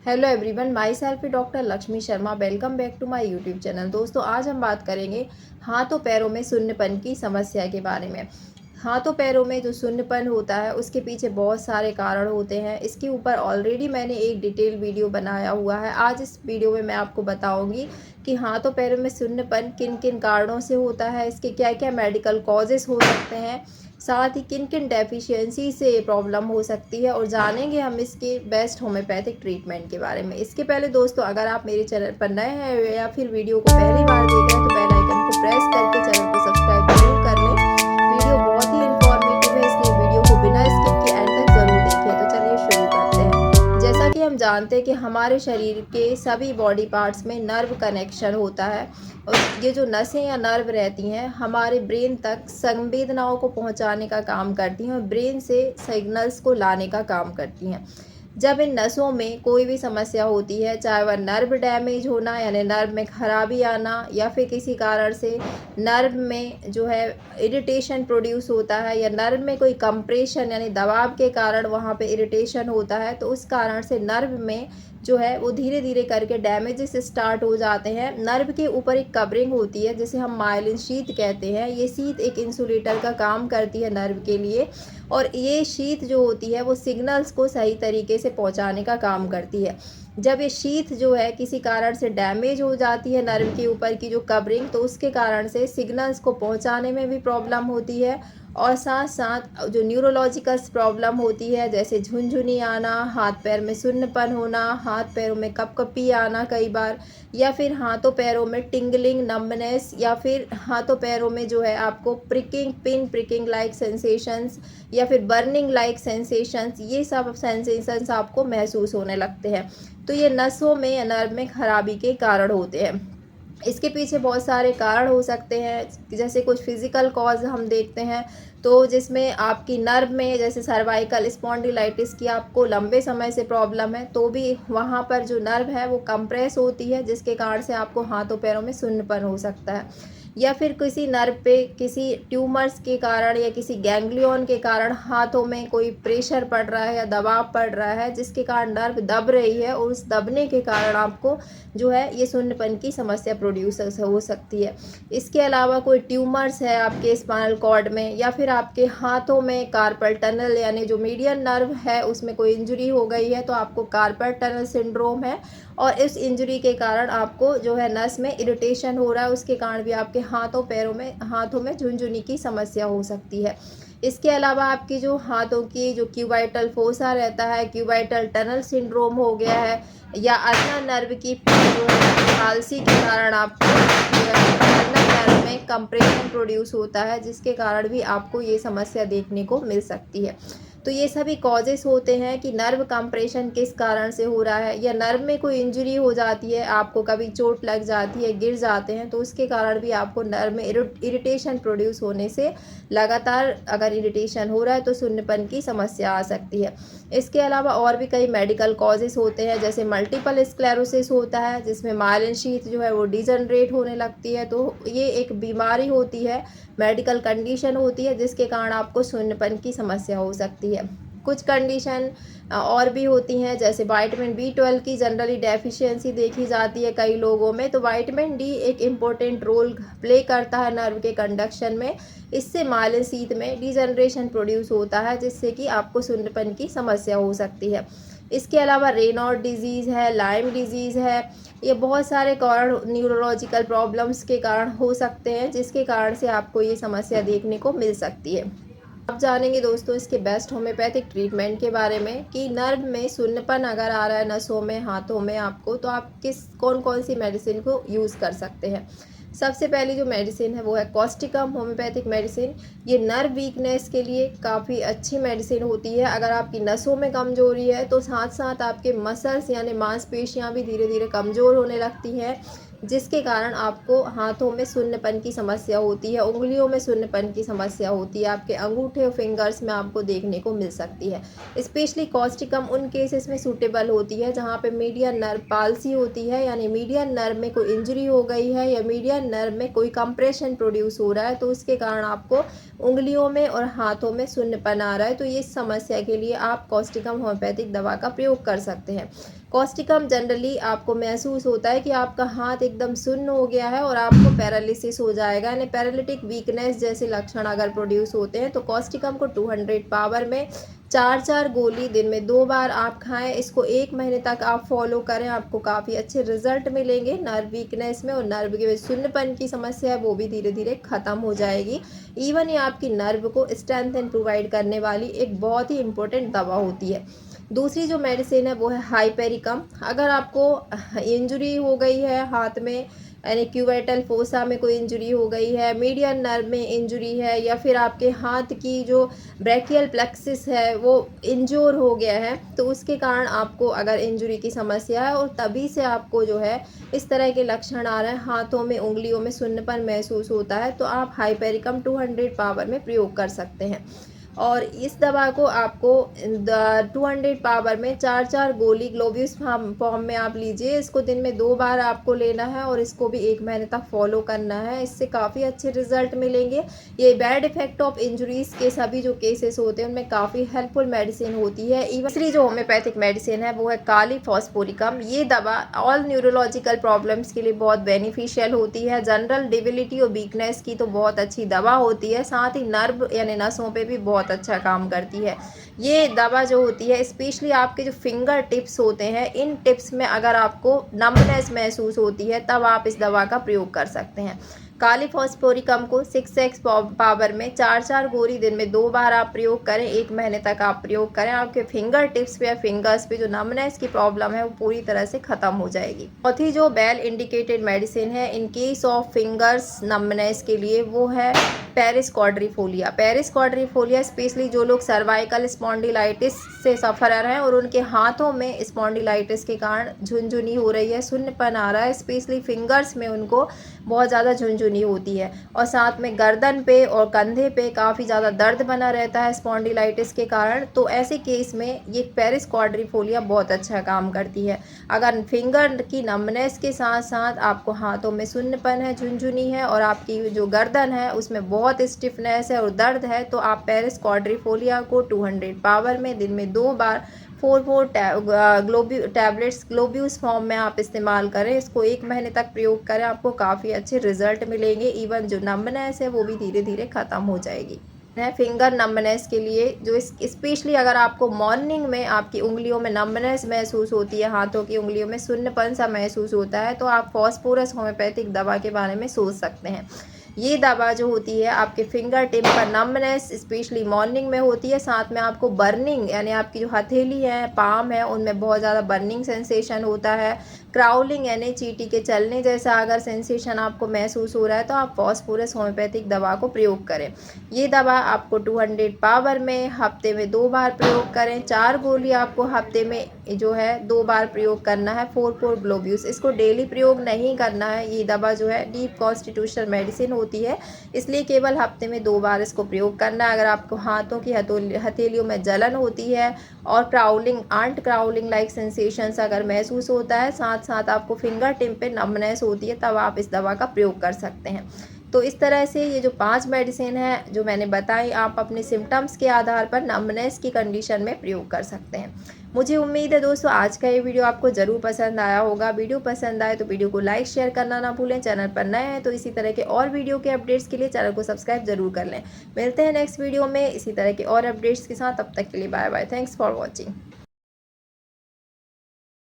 Hello everyone, my self doctor Lakshmi Sharma. Welcome back to my YouTube channel. दोस्तों, आज हम बात करेंगे हाथों पैरों में शून्यपन की समस्या के बारे में। हाथों पैरों में जो शून्यपन होता है उसके पीछे बहुत सारे कारण होते हैं। इसके ऊपर ऑलरेडी मैंने एक डिटेल वीडियो बनाया हुआ है। आज इस वीडियो में मैं आपको बताऊंगी कि हाथों पैरों में शून्यपन किन किन कारणों से होता है, इसके क्या क्या मेडिकल कॉजेस हो सकते हैं, साथ ही किन किन डेफिशिएंसी से प्रॉब्लम हो सकती है, और जानेंगे हम इसके बेस्ट होम्योपैथिक ट्रीटमेंट के बारे में। इसके पहले दोस्तों, अगर आप मेरे चैनल पर नए हैं या फिर वीडियो को पहली बार देख रहे हैं तो बेल आइकन को प्रेस करके चैनल को सब्सक्राइब जरूर कर लें। वीडियो बहुत ही इंफॉर्मेटिव है, इसलिए वीडियो को बिना स्किप किए एंड तक जरूर देखें। तो चलिए शुरू करते हैं। जैसा कि हम जानते हैं कि हमारे शरीर के सभी बॉडी पार्ट्स में नर्व कनेक्शन होता है, और ये जो नसें या नर्व रहती हैं हमारे ब्रेन तक संवेदनाओं को पहुंचाने का काम करती हैं और ब्रेन से सिग्नल्स को लाने का काम करती हैं। जब इन नसों में कोई भी समस्या होती है, चाहे वह नर्व डैमेज होना यानी नर्व में खराबी आना, या फिर किसी कारण से नर्व में जो है इरिटेशन प्रोड्यूस होता है, या नर्व में कोई कंप्रेशन यानी दबाव के कारण वहाँ पे इरिटेशन होता है, तो उस कारण से नर्व में जो है वो धीरे धीरे करके डैमेजेस स्टार्ट हो जाते हैं। नर्व के ऊपर एक कवरिंग होती है जिसे हम माइलिन शीथ कहते हैं। ये शीथ एक इंसुलेटर का काम करती है नर्व के लिए, और ये शीथ जो होती है वो सिग्नल्स को सही तरीके से पहुंचाने का काम करती है। जब ये शीथ जो है किसी कारण से डैमेज हो जाती है नर्व के ऊपर की जो कवरिंग, तो उसके कारण से सिग्नल्स को पहुंचाने में भी प्रॉब्लम होती है, और साथ साथ जो न्यूरोलॉजिकल प्रॉब्लम होती है जैसे झुनझुनी आना, हाथ पैर में सुन्नपन होना, हाथ पैरों में कपकपी आना कई बार, या फिर हाथों पैरों में टिंगलिंग नंबनेस, या फिर हाथों पैरों में जो है आपको pricking pin pricking like sensations, या फिर बर्निंग लाइक सेंसेशंस, ये सब सेंसेशंस आपको महसूस होने लगते हैं। तो ये नसों में या नर्व में खराबी के कारण होते हैं। इसके पीछे बहुत सारे कारण हो सकते हैं, जैसे कुछ फिजिकल कॉज हम देखते हैं तो जिसमें आपकी नर्व में जैसे सर्वाइकल स्पॉन्डिलाइटिस की आपको लंबे समय से प्रॉब्लम है, तो भी वहाँ पर जो नर्व है वो कंप्रेस होती है, जिसके कारण से आपको हाथों पैरों में सुन्नपन हो सकता है। या फिर किसी नर्व पे किसी ट्यूमर्स के कारण या किसी गैंग्लियन के कारण हाथों में कोई प्रेशर पड़ रहा है या दबाव पड़ रहा है, जिसके कारण नर्व दब रही है, और उस दबने के कारण आपको जो है ये सुन्नपन की समस्या प्रोड्यूस हो सकती है। इसके अलावा कोई ट्यूमर्स है आपके स्पाइनल कॉर्ड में, या फिर आपके हाथों में कार्पल टनल यानी जो मीडियन नर्व है उसमें कोई इंजरी हो गई है, तो आपको कार्पल टनल सिंड्रोम है, और इस इंजरी के कारण आपको जो है नस में इरिटेशन हो रहा है, उसके कारण भी आपके हाथों में झुनझुनी की समस्या हो सकती है। इसके अलावा आपकी जो हाथों की जो क्यूबाइटल फोसा रहता है, क्यूबाइटल टनल सिंड्रोम हो गया है, या अल्ना नर्व की पाल्सी के कारण आपको अल्ना नर्व में कंप्रेशन प्रोड्यूस होता है, जिसके कारण भी आपको ये समस्या देखने को मिल सकती है। तो ये सभी कॉजेस होते हैं कि नर्व कंप्रेशन किस कारण से हो रहा है, या नर्व में कोई इंजरी हो जाती है, आपको कभी चोट लग जाती है, गिर जाते हैं, तो उसके कारण भी आपको नर्व में इरिटेशन प्रोड्यूस होने से लगातार अगर इरिटेशन हो रहा है तो सुन्नपन की समस्या आ सकती है। इसके अलावा और भी कई मेडिकल कॉजेस होते हैं, जैसे मल्टीपल स्क्लेरोसिस होता है जिसमें माइलिन शीथ जो है वो डिजनरेट होने लगती है। तो ये एक बीमारी होती है, मेडिकल कंडीशन होती है, जिसके कारण आपको सुन्नपन की समस्या हो सकती है। कुछ कंडीशन और भी होती हैं, जैसे विटामिन B12 की जनरली डेफिशिएंसी देखी जाती है कई लोगों में। तो विटामिन D एक इम्पोर्टेंट रोल प्ले करता है नर्व के कंडक्शन में। इससे माइलिन शीथ में डिजनरेशन प्रोड्यूस होता है, जिससे कि आपको सुन्नपन की समस्या हो सकती है। इसके अलावा रेनॉल्ड डिजीज़ है, लाइम डिजीज़ है, ये बहुत सारे कारण न्यूरोलॉजिकल प्रॉब्लम्स के कारण हो सकते हैं, जिसके कारण से आपको ये समस्या देखने को मिल सकती है। अब जानेंगे दोस्तों इसके बेस्ट होम्योपैथिक ट्रीटमेंट के बारे में कि नर्व में सुन्नपन अगर आ रहा है नसों में, हाथों में आपको, तो आप कौन कौन सी मेडिसिन को यूज़ कर सकते हैं। सबसे पहली जो मेडिसिन है वो है कॉस्टिकम होम्योपैथिक मेडिसिन। ये नर्व वीकनेस के लिए काफ़ी अच्छी मेडिसिन होती है। अगर आपकी नसों में कमजोरी है तो साथ साथ आपके मसल्स यानी मांसपेशियां भी धीरे धीरे कमज़ोर होने लगती हैं, जिसके कारण आपको हाथों में सुन्नपन की समस्या होती है, उंगलियों में सुन्नपन की समस्या होती है, आपके अंगूठे और फिंगर्स में आपको देखने को मिल सकती है। स्पेशली कॉस्टिकम उन केसेस में सूटेबल होती है जहाँ पे मीडियन नर्व पाल्सी होती है, यानी मीडियन नर्व में कोई इंजरी हो गई है या मीडियन नर्व में कोई कंप्रेशन प्रोड्यूस हो रहा है, तो उसके कारण आपको उंगलियों में और हाथों में सुन्नपन आ रहा है। तो ये समस्या के लिए आप कॉस्टिकम होम्योपैथिक दवा का प्रयोग कर सकते हैं। कॉस्टिकम जनरली आपको महसूस होता है कि आपका हाथ एकदम सुन्न हो गया है और आपको पैरालिसिस हो जाएगा, यानी पैरालिटिक वीकनेस जैसे लक्षण अगर प्रोड्यूस होते हैं तो कॉस्टिकम को 200 पावर में 4 गोली दिन में 2 बार आप खाएं। इसको 1 महीने तक आप फॉलो करें, आपको काफ़ी अच्छे रिजल्ट मिलेंगे नर्व वीकनेस में, और नर्व के सुन्नपन की समस्या है वो भी धीरे धीरे ख़त्म हो जाएगी। इवन ये आपकी नर्व को स्ट्रेंथ प्रोवाइड करने वाली एक बहुत ही इंपॉर्टेंट दवा होती है। दूसरी जो मेडिसिन है वो है हाइपेरिकम। अगर आपको इंजरी हो गई है हाथ में, यानी क्यूबिटल फोसा में कोई इंजरी हो गई है, मीडियन नर्व में इंजरी है, या फिर आपके हाथ की जो ब्रैकियल प्लेक्सिस है वो इंजोर हो गया है, तो उसके कारण आपको अगर इंजरी की समस्या है और तभी से आपको जो है इस तरह के लक्षण आ रहे हैं, हाथों में उंगलियों में सुन्नपन महसूस होता है, तो आप हाइपेरिकम 200 पावर में प्रयोग कर सकते हैं। और इस दवा को आपको 200 पावर में 4 गोली ग्लोब्यूस फॉर्म में आप लीजिए। इसको दिन में 2 बार आपको लेना है और इसको भी 1 महीने तक फॉलो करना है। इससे काफ़ी अच्छे रिजल्ट मिलेंगे। ये बैड इफेक्ट ऑफ इंजरीज के सभी जो केसेस होते हैं उनमें काफ़ी हेल्पफुल मेडिसिन होती है। इवन दूसरी जो होम्योपैथिक मेडिसिन है वो है काली फॉस्फोरिकम। ये दवा ऑल न्यूरोलॉजिकल प्रॉब्लम्स के लिए बहुत बेनिफिशियल होती है। जनरल डिबिलिटी और वीकनेस की तो बहुत अच्छी दवा होती है, साथ ही नर्व यानी नसों पे भी बहुत अच्छा काम करती है। ये दवा जो होती है स्पेशली आपके जो फिंगर टिप्स होते हैं, इन टिप्स में अगर आपको नंबनेस महसूस होती है तब आप इस दवा का प्रयोग कर सकते हैं। काली फॉस्फोरिकम को 6x पावर में 4 गोली दिन में 2 बार आप प्रयोग करें, 1 महीने तक आप प्रयोग करें। आपके फिंगर टिप्स पे या फिंगर्स पे जो नंबनेस की प्रॉब्लम है वो पूरी तरह से ख़त्म हो जाएगी। चौथी जो वेल इंडिकेटेड मेडिसिन है in case of fingers numbness के लिए वो है पेरिस क्वाड्रिफोलिया। पेरिस क्वाड्रिफोलिया स्पेशली जो लोग सर्वाइकल स्पॉन्डिलाइटिस से सफ़रर हैं और उनके हाथों में स्पॉन्डिलाइटिस के कारण झुनझुनी हो रही है, सुन्नपन आ रहा है, स्पेशली फिंगर्स में उनको बहुत ज़्यादा झुनझुनी होती है, और साथ में गर्दन पे और कंधे पे काफ़ी ज़्यादा दर्द बना रहता है स्पॉन्डिलाइटिस के कारण, तो ऐसे केस में ये पेरिस क्वाड्रिफोलिया बहुत अच्छा काम करती है। अगर फिंगर की नमनेस के साथ साथ आपको हाथों में सुन्नपन है, झुनझुनी है और आपकी जो गर्दन है उसमें बहुत स्टिफनेस है और दर्द है, तो आप पेरिस क्वाड्रिफोलिया को 200 पावर में दिन में 2 बार 4 टैबलेट्स ग्लोब्यूस फॉर्म में आप इस्तेमाल करें। इसको 1 महीने तक प्रयोग करें, आपको काफ़ी अच्छे रिजल्ट मिलेंगे। इवन जो नंबनेस है वो भी धीरे धीरे ख़त्म हो जाएगी। फिंगर नंबनेस के लिए जो स्पेशली अगर आपको मॉर्निंग में आपकी उंगलियों में नंबनेस महसूस होती है, हाथों की उंगलियों में सुन्नपन सा महसूस होता है, तो आप फॉस्फोरस होम्योपैथिक दवा के बारे में सोच सकते हैं। ये दवा जो होती है आपके फिंगर टिप पर नंबनेस स्पेशली मॉर्निंग में होती है, साथ में आपको बर्निंग यानी आपकी जो हथेली है, पाम है, उनमें बहुत ज़्यादा बर्निंग सेंसेशन होता है। क्राउलिंग यानी चींटी के चलने जैसा अगर सेंसेशन आपको महसूस हो रहा है तो आप फॉस्फोरस होम्योपैथिक दवा को प्रयोग करें। ये दवा आपको 200 पावर में हफ्ते में 2 बार प्रयोग करें। 4 गोली आपको हफ्ते में जो है 2 बार प्रयोग करना है। 4 ग्लोब्यूस, इसको डेली प्रयोग नहीं करना है। ये दवा जो है डीप कॉन्स्टिट्यूशनल मेडिसिन होती है, इसलिए केवल हफ्ते में 2 बार इसको प्रयोग करना है। अगर आपको हाथों की हथेलियों में जलन होती है और crawling ant crawling like sensations अगर महसूस होता है, साथ साथ आपको फिंगर टिप पे नंबनेस होती है, तब आप इस दवा का प्रयोग कर सकते हैं। तो इस तरह से ये जो 5 मेडिसिन है जो मैंने बताई, आप अपने सिम्टम्स के आधार पर नंबनेस की कंडीशन में प्रयोग कर सकते हैं। मुझे उम्मीद है दोस्तों आज का ये वीडियो आपको ज़रूर पसंद आया होगा। वीडियो पसंद आए तो वीडियो को लाइक शेयर करना ना भूलें। चैनल पर नए हैं तो इसी तरह के और वीडियो के अपडेट्स के लिए चैनल को सब्सक्राइब जरूर कर लें। मिलते हैं नेक्स्ट वीडियो में इसी तरह के और अपडेट्स के साथ, तब तक के लिए bye bye. Thanks for watching.